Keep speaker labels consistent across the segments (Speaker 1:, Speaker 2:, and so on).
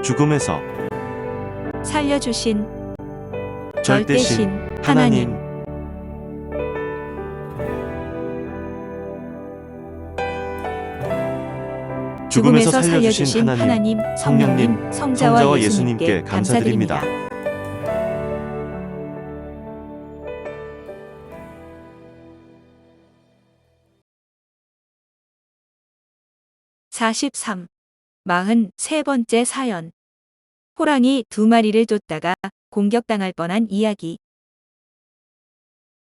Speaker 1: 죽음에서
Speaker 2: 살려주신
Speaker 1: 절대신 하나님. 죽음에서 살려주신 하나님, 성령님, 성자와 예수님께 감사드립니다.
Speaker 2: 43. 43번째 사연. 호랑이 2마리를 쫓다가 공격당할 뻔한 이야기.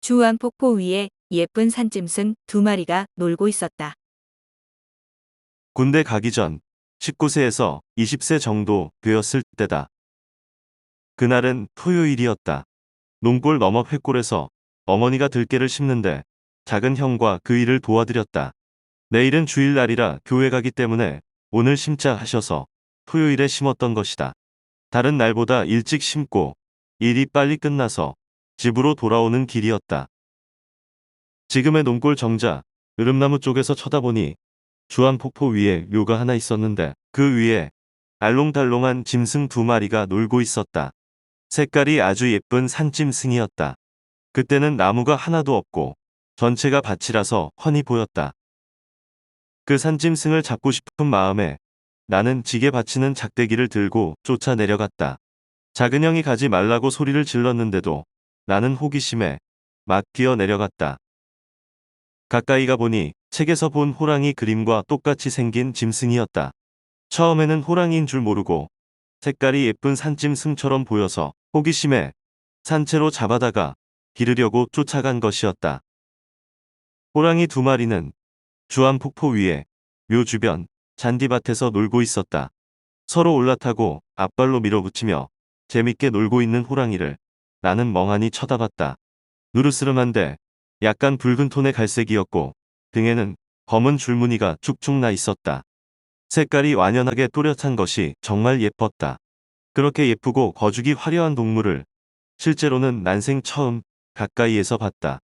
Speaker 2: 주안폭포 위에 예쁜 산짐승 2마리가 놀고 있었다.
Speaker 1: 군대 가기 전 19세에서 20세 정도 되었을 때다. 그날은 토요일이었다. 농골 너머 횟골에서 어머니가 들깨를 심는데 작은 형과 그 일을 도와드렸다. 내일은 주일날이라 교회 가기 때문에 오늘 심자 하셔서 토요일에 심었던 것이다. 다른 날보다 일찍 심고 일이 빨리 끝나서 집으로 돌아오는 길이었다. 지금의 농골 정자 으름나무 쪽에서 쳐다보니 주안폭포 위에 묘가 하나 있었는데 그 위에 알롱달롱한 짐승 2마리가 놀고 있었다. 색깔이 아주 예쁜 산짐승이었다. 그때는 나무가 하나도 없고 전체가 밭이라서 훤히 보였다. 그 산짐승을 잡고 싶은 마음에 나는 지게 받치는 작대기를 들고 쫓아 내려갔다. 작은 형이 가지 말라고 소리를 질렀는데도 나는 호기심에 막 뛰어 내려갔다. 가까이 가보니 책에서 본 호랑이 그림과 똑같이 생긴 짐승이었다. 처음에는 호랑이인 줄 모르고 색깔이 예쁜 산짐승처럼 보여서 호기심에 산채로 잡아다가 기르려고 쫓아간 것이었다. 호랑이 2마리는 주안폭포 위에 묘 주변 잔디밭에서 놀고 있었다. 서로 올라타고 앞발로 밀어붙이며 재밌게 놀고 있는 호랑이를 나는 멍하니 쳐다봤다. 누르스름한데 약간 붉은 톤의 갈색이었고 등에는 검은 줄무늬가 쭉쭉 나 있었다. 색깔이 완연하게 또렷한 것이 정말 예뻤다. 그렇게 예쁘고 거죽이 화려한 동물을 실제로는 난생 처음 가까이에서 봤다.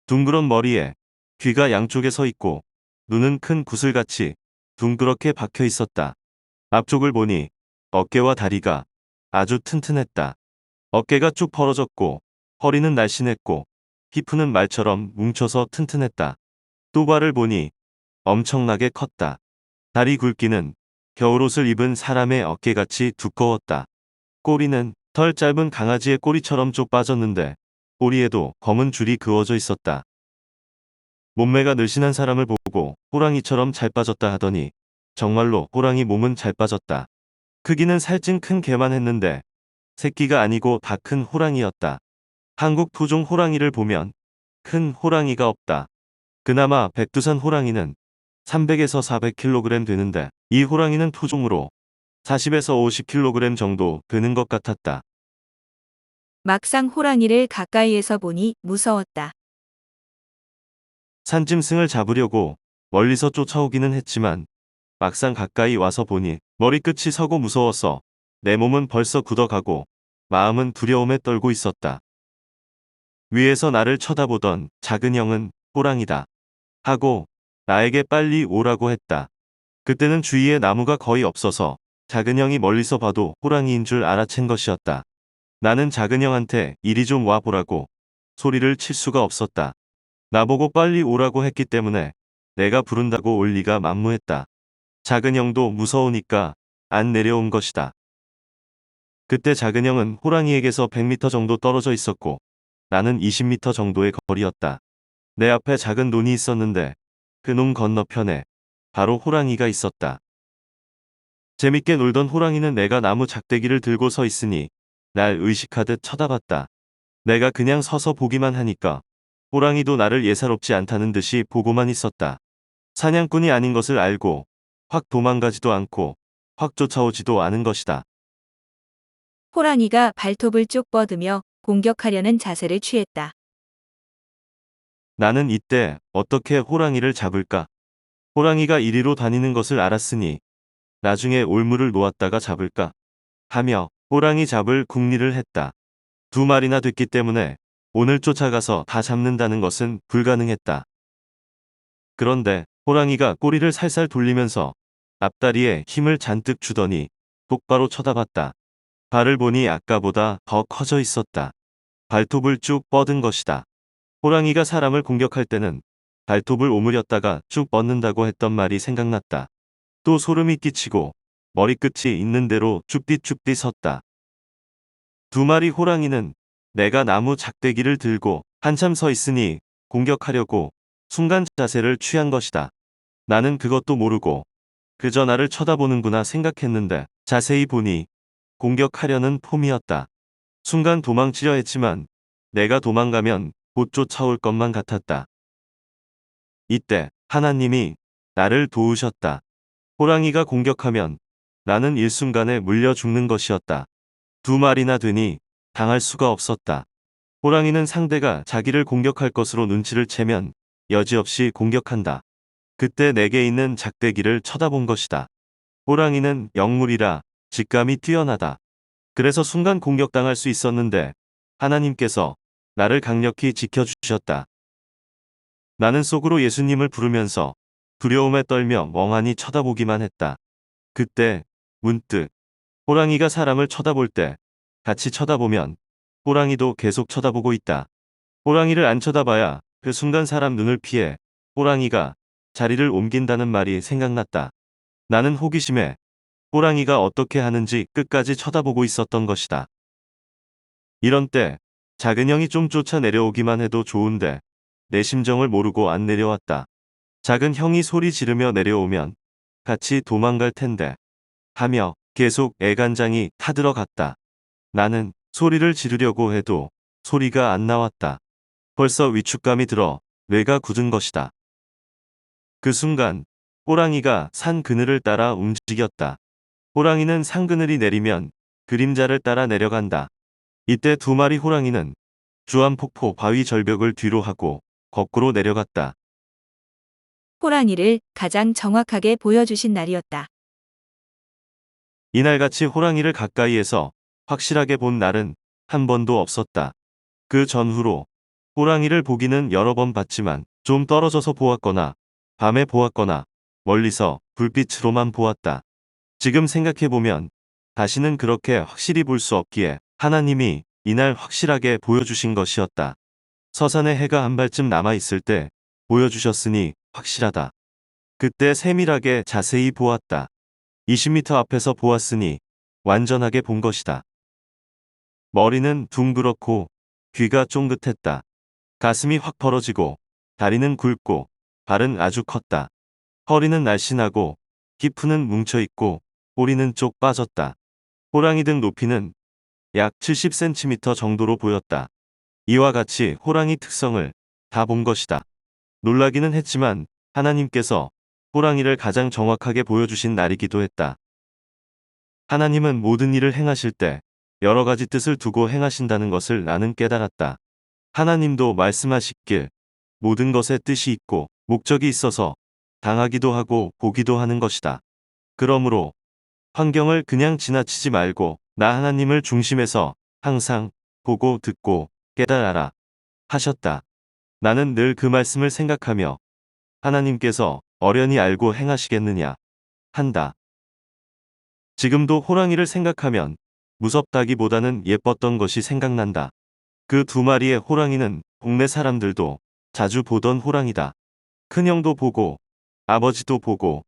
Speaker 1: 둥그런 머리에 귀가 양쪽에 서 있고 눈은 큰 구슬같이 둥그렇게 박혀 있었다. 앞쪽을 보니 어깨와 다리가 아주 튼튼했다. 어깨가 쭉 벌어졌고 허리는 날씬했고 히프는 말처럼 뭉쳐서 튼튼했다. 또 발을 보니 엄청나게 컸다. 다리 굵기는 겨울옷을 입은 사람의 어깨같이 두꺼웠다. 꼬리는 털 짧은 강아지의 꼬리처럼 쭉 빠졌는데 꼬리에도 검은 줄이 그어져 있었다. 몸매가 늘씬한 사람을 보고 호랑이처럼 잘 빠졌다 하더니 정말로 호랑이 몸은 잘 빠졌다. 크기는 살찐 큰 개만 했는데 새끼가 아니고 다 큰 호랑이였다. 한국 토종 호랑이를 보면 큰 호랑이가 없다. 그나마 백두산 호랑이는 300에서 400kg 되는데 이 호랑이는 토종으로 40에서 50kg 정도 되는 것 같았다.
Speaker 2: 막상 호랑이를 가까이에서 보니 무서웠다.
Speaker 1: 산짐승을 잡으려고 멀리서 쫓아오기는 했지만 막상 가까이 와서 보니 머리끝이 서고 무서워서 내 몸은 벌써 굳어가고 마음은 두려움에 떨고 있었다. 위에서 나를 쳐다보던 작은 형은 호랑이다 하고 나에게 빨리 오라고 했다. 그때는 주위에 나무가 거의 없어서 작은 형이 멀리서 봐도 호랑이인 줄 알아챈 것이었다. 나는 작은 형한테 이리 좀 와보라고 소리를 칠 수가 없었다. 나보고 빨리 오라고 했기 때문에 내가 부른다고 올 리가 만무했다. 작은 형도 무서우니까 안 내려온 것이다. 그때 작은 형은 호랑이에게서 100m 정도 떨어져 있었고 나는 20m 정도의 거리였다. 내 앞에 작은 논이 있었는데 그 논 건너편에 바로 호랑이가 있었다. 재밌게 놀던 호랑이는 내가 나무 작대기를 들고 서 있으니 날 의식하듯 쳐다봤다. 내가 그냥 서서 보기만 하니까 호랑이도 나를 예사롭지 않다는 듯이 보고만 있었다. 사냥꾼이 아닌 것을 알고 확 도망가지도 않고 확 쫓아오지도 않은 것이다.
Speaker 2: 호랑이가 발톱을 쭉 뻗으며 공격하려는 자세를 취했다.
Speaker 1: 나는 이때 어떻게 호랑이를 잡을까? 호랑이가 이리로 다니는 것을 알았으니 나중에 올무를 놓았다가 잡을까? 하며 호랑이 잡을 궁리를 했다. 2마리나 됐기 때문에 오늘 쫓아가서 다 잡는다는 것은 불가능했다. 그런데 호랑이가 꼬리를 살살 돌리면서 앞다리에 힘을 잔뜩 주더니 똑바로 쳐다봤다. 발을 보니 아까보다 더 커져 있었다. 발톱을 쭉 뻗은 것이다. 호랑이가 사람을 공격할 때는 발톱을 오므렸다가 쭉 뻗는다고 했던 말이 생각났다. 또 소름이 끼치고 머리끝이 있는 대로 쭈삣쭈삣 섰다. 두 마리 호랑이는 내가 나무 작대기를 들고 한참 서 있으니 공격하려고 순간 자세를 취한 것이다. 나는 그것도 모르고 그저 나를 쳐다보는구나 생각했는데 자세히 보니 공격하려는 폼이었다. 순간 도망치려 했지만 내가 도망가면 곧 쫓아올 것만 같았다. 이때 하나님이 나를 도우셨다. 호랑이가 공격하면 나는 일순간에 물려 죽는 것이었다. 두 마리나 되니 당할 수가 없었다. 호랑이는 상대가 자기를 공격할 것으로 눈치를 채면 여지없이 공격한다. 그때 내게 있는 작대기를 쳐다본 것이다. 호랑이는 영물이라 직감이 뛰어나다. 그래서 순간 공격당할 수 있었는데 하나님께서 나를 강력히 지켜주셨다. 나는 속으로 예수님을 부르면서 두려움에 떨며 멍하니 쳐다보기만 했다. 그때 문득 호랑이가 사람을 쳐다볼 때 같이 쳐다보면 호랑이도 계속 쳐다보고 있다. 호랑이를 안 쳐다봐야 그 순간 사람 눈을 피해 호랑이가 자리를 옮긴다는 말이 생각났다. 나는 호기심에 호랑이가 어떻게 하는지 끝까지 쳐다보고 있었던 것이다. 이런 때 작은 형이 좀 쫓아 내려오기만 해도 좋은데 내 심정을 모르고 안 내려왔다. 작은 형이 소리 지르며 내려오면 같이 도망갈 텐데 하며 계속 애간장이 타들어갔다. 나는 소리를 지르려고 해도 소리가 안 나왔다. 벌써 위축감이 들어 뇌가 굳은 것이다. 그 순간 호랑이가 산 그늘을 따라 움직였다. 호랑이는 산 그늘이 내리면 그림자를 따라 내려간다. 이때 두 마리 호랑이는 주암폭포 바위 절벽을 뒤로 하고 거꾸로 내려갔다.
Speaker 2: 호랑이를 가장 정확하게 보여주신 날이었다.
Speaker 1: 이날같이 호랑이를 가까이에서 확실하게 본 날은 한 번도 없었다. 그 전후로 호랑이를 보기는 여러 번 봤지만 좀 떨어져서 보았거나 밤에 보았거나 멀리서 불빛으로만 보았다. 지금 생각해보면 다시는 그렇게 확실히 볼 수 없기에 하나님이 이날 확실하게 보여주신 것이었다. 서산에 해가 한 발쯤 남아있을 때 보여주셨으니 확실하다. 그때 세밀하게 자세히 보았다. 20m 앞에서 보았으니 완전하게 본 것이다. 머리는 둥그렇고 귀가 쫑긋했다. 가슴이 확 벌어지고 다리는 굵고 발은 아주 컸다. 허리는 날씬하고 히프는 뭉쳐있고 꼬리는 쪽 빠졌다. 호랑이 등 높이는 약 70cm 정도로 보였다. 이와 같이 호랑이 특성을 다 본 것이다. 놀라기는 했지만 하나님께서 호랑이를 가장 정확하게 보여주신 날이기도 했다. 하나님은 모든 일을 행하실 때 여러 가지 뜻을 두고 행하신다는 것을 나는 깨달았다. 하나님도 말씀하시길 모든 것에 뜻이 있고 목적이 있어서 당하기도 하고 보기도 하는 것이다. 그러므로 환경을 그냥 지나치지 말고 나 하나님을 중심에서 항상 보고 듣고 깨달아라 하셨다. 나는 늘 그 말씀을 생각하며 하나님께서 어련히 알고 행하시겠느냐 한다. 지금도 호랑이를 생각하면 무섭다기보다는 예뻤던 것이 생각난다. 그 두 마리의 호랑이는 동네 사람들도 자주 보던 호랑이다. 큰형도 보고 아버지도 보고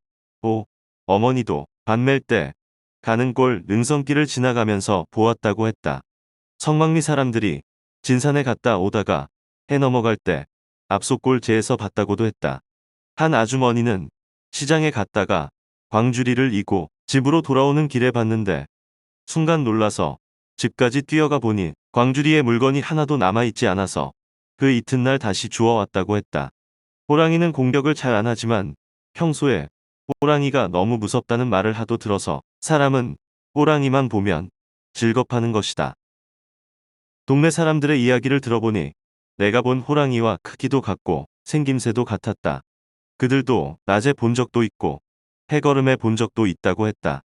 Speaker 1: 어머니도 밥 맬 때 가는 꼴 능선길을 지나가면서 보았다고 했다. 성막리 사람들이 진산에 갔다 오다가 해 넘어갈 때 앞솔골 제에서 봤다고도 했다. 한 아주머니는 시장에 갔다가 광주리를 이고 집으로 돌아오는 길에 봤는데 순간 놀라서 집까지 뛰어가 보니 광주리에 물건이 하나도 남아있지 않아서 그 이튿날 다시 주워왔다고 했다. 호랑이는 공격을 잘 안 하지만 평소에 호랑이가 너무 무섭다는 말을 하도 들어서 사람은 호랑이만 보면 즐겁하는 것이다. 동네 사람들의 이야기를 들어보니 내가 본 호랑이와 크기도 같고 생김새도 같았다. 그들도 낮에 본 적도 있고 해걸음에 본 적도 있다고 했다.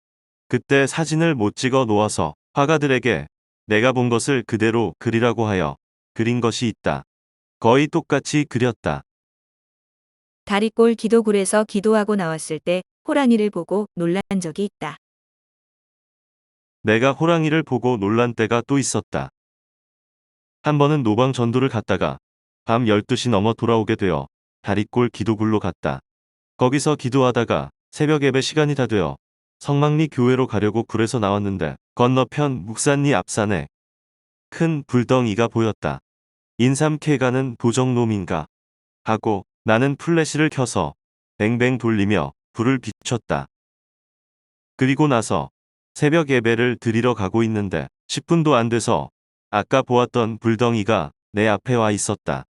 Speaker 1: 그때 사진을 못 찍어 놓아서 화가들에게 내가 본 것을 그대로 그리라고 하여 그린 것이 있다. 거의 똑같이 그렸다.
Speaker 2: 다리꼴 기도굴에서 기도하고 나왔을 때 호랑이를 보고 놀란 적이 있다.
Speaker 1: 내가 호랑이를 보고 놀란 때가 또 있었다. 한 번은 노방 전도를 갔다가 밤 12시 넘어 돌아오게 되어 다리골 기도굴로 갔다. 거기서 기도하다가 새벽 예배 시간이 다 되어 성막리 교회로 가려고 굴에서 나왔는데 건너편 묵산리 앞산에 큰 불덩이가 보였다. 인삼캐가는 도적놈인가 하고 나는 플래시를 켜서 뱅뱅 돌리며 불을 비췄다. 그리고 나서 새벽 예배를 드리러 가고 있는데 10분도 안 돼서 아까 보았던 불덩이가 내 앞에 와 있었다.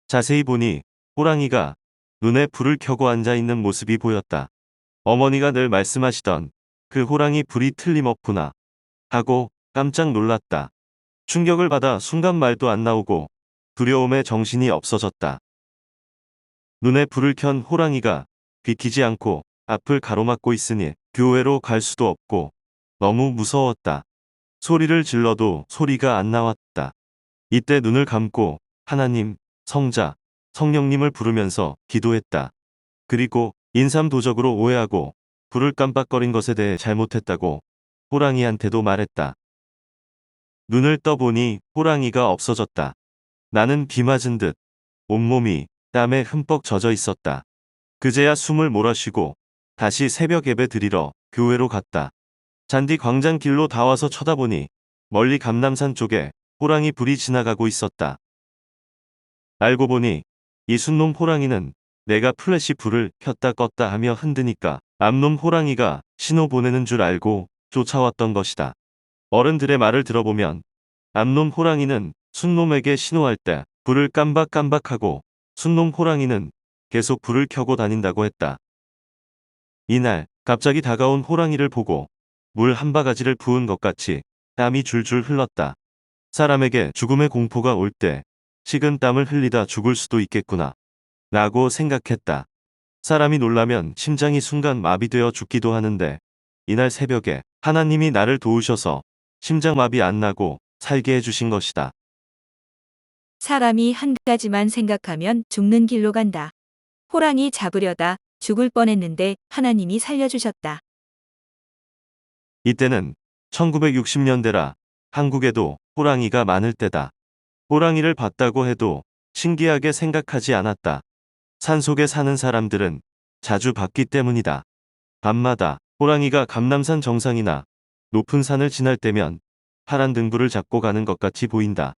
Speaker 1: 자세히 보니 호랑이가 눈에 불을 켜고 앉아 있는 모습이 보였다. 어머니가 늘 말씀하시던 그 호랑이 불이 틀림없구나 하고 깜짝 놀랐다. 충격을 받아 순간 말도 안 나오고 두려움에 정신이 없어졌다. 눈에 불을 켠 호랑이가 비키지 않고 앞을 가로막고 있으니 교회로 갈 수도 없고 너무 무서웠다. 소리를 질러도 소리가 안 나왔다. 이때 눈을 감고 하나님, 성자, 성령님을 부르면서 기도했다. 그리고 인삼도적으로 오해하고 불을 깜빡거린 것에 대해 잘못했다고 호랑이한테도 말했다. 눈을 떠보니 호랑이가 없어졌다. 나는 비 맞은 듯 온몸이 땀에 흠뻑 젖어 있었다. 그제야 숨을 몰아쉬고 다시 새벽 예배 드리러 교회로 갔다. 잔디 광장 길로 다 와서 쳐다보니 멀리 감남산 쪽에 호랑이 불이 지나가고 있었다. 알고 보니 이 순놈 호랑이는 내가 플래시 불을 켰다 껐다 하며 흔드니까 앞놈 호랑이가 신호 보내는 줄 알고 쫓아왔던 것이다. 어른들의 말을 들어보면 앞놈 호랑이는 순놈에게 신호할 때 불을 깜박깜박하고 순놈 호랑이는 계속 불을 켜고 다닌다고 했다. 이날 갑자기 다가온 호랑이를 보고 물 한 바가지를 부은 것 같이 땀이 줄줄 흘렀다. 사람에게 죽음의 공포가 올 때 식은 땀을 흘리다 죽을 수도 있겠구나 라고 생각했다. 사람이 놀라면 심장이 순간 마비되어 죽기도 하는데 이날 새벽에 하나님이 나를 도우셔서 심장마비 안 나고 살게 해주신 것이다.
Speaker 2: 사람이 한 가지만 생각하면 죽는 길로 간다. 호랑이 잡으려다 죽을 뻔했는데 하나님이 살려주셨다.
Speaker 1: 이때는 1960년대라 한국에도 호랑이가 많을 때다. 호랑이를 봤다고 해도 신기하게 생각하지 않았다. 산속에 사는 사람들은 자주 봤기 때문이다. 밤마다 호랑이가 감남산 정상이나 높은 산을 지날 때면 파란 등불을 잡고 가는 것 같이 보인다.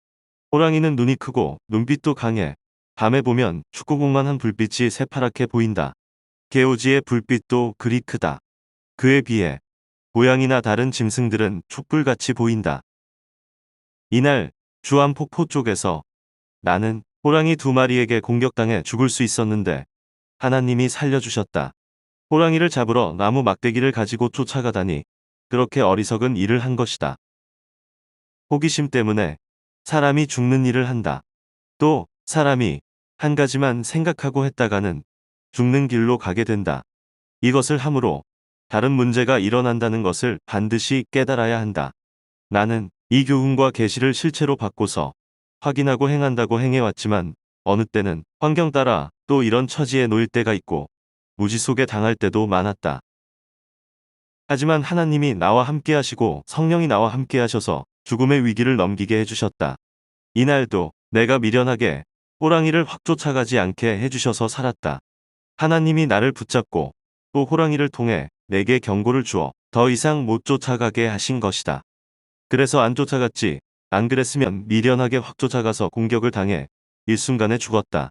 Speaker 1: 호랑이는 눈이 크고 눈빛도 강해 밤에 보면 축구공만한 불빛이 새파랗게 보인다. 개오지의 불빛도 그리 크다. 그에 비해 고양이나 다른 짐승들은 촛불같이 보인다. 이날 주안폭포 쪽에서 나는 호랑이 2마리에게 공격당해 죽을 수 있었는데 하나님이 살려주셨다. 호랑이를 잡으러 나무 막대기를 가지고 쫓아가다니 그렇게 어리석은 일을 한 것이다. 호기심 때문에 사람이 죽는 일을 한다. 또 사람이 한 가지만 생각하고 했다가는 죽는 길로 가게 된다. 이것을 함으로 다른 문제가 일어난다는 것을 반드시 깨달아야 한다. 나는 이 교훈과 계시를 실체로 바꿔서 확인하고 행한다고 행해왔지만 어느 때는 환경 따라 또 이런 처지에 놓일 때가 있고 무지 속에 당할 때도 많았다. 하지만 하나님이 나와 함께 하시고 성령이 나와 함께 하셔서 죽음의 위기를 넘기게 해주셨다. 이날도 내가 미련하게 호랑이를 확 쫓아가지 않게 해주셔서 살았다. 하나님이 나를 붙잡고 또 호랑이를 통해 내게 경고를 주어 더 이상 못 쫓아가게 하신 것이다. 그래서 안 쫓아갔지. 안 그랬으면 미련하게 확 쫓아가서 공격을 당해 일순간에 죽었다.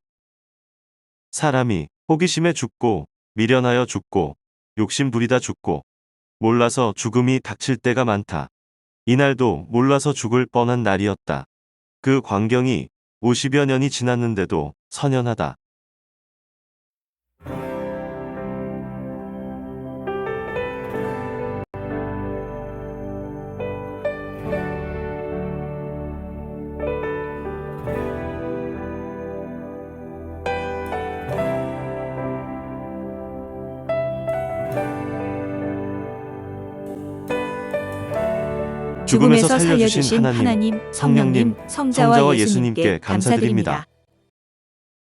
Speaker 1: 사람이 호기심에 죽고 미련하여 죽고 욕심 부리다 죽고 몰라서 죽음이 닥칠 때가 많다. 이날도 몰라서 죽을 뻔한 날이었다. 그 광경이 50여 년이 지났는데도 선연하다.
Speaker 2: 죽음에서 살려주신 하나님, 성령님, 성자와
Speaker 1: 성자와
Speaker 2: 예수님께 감사드립니다.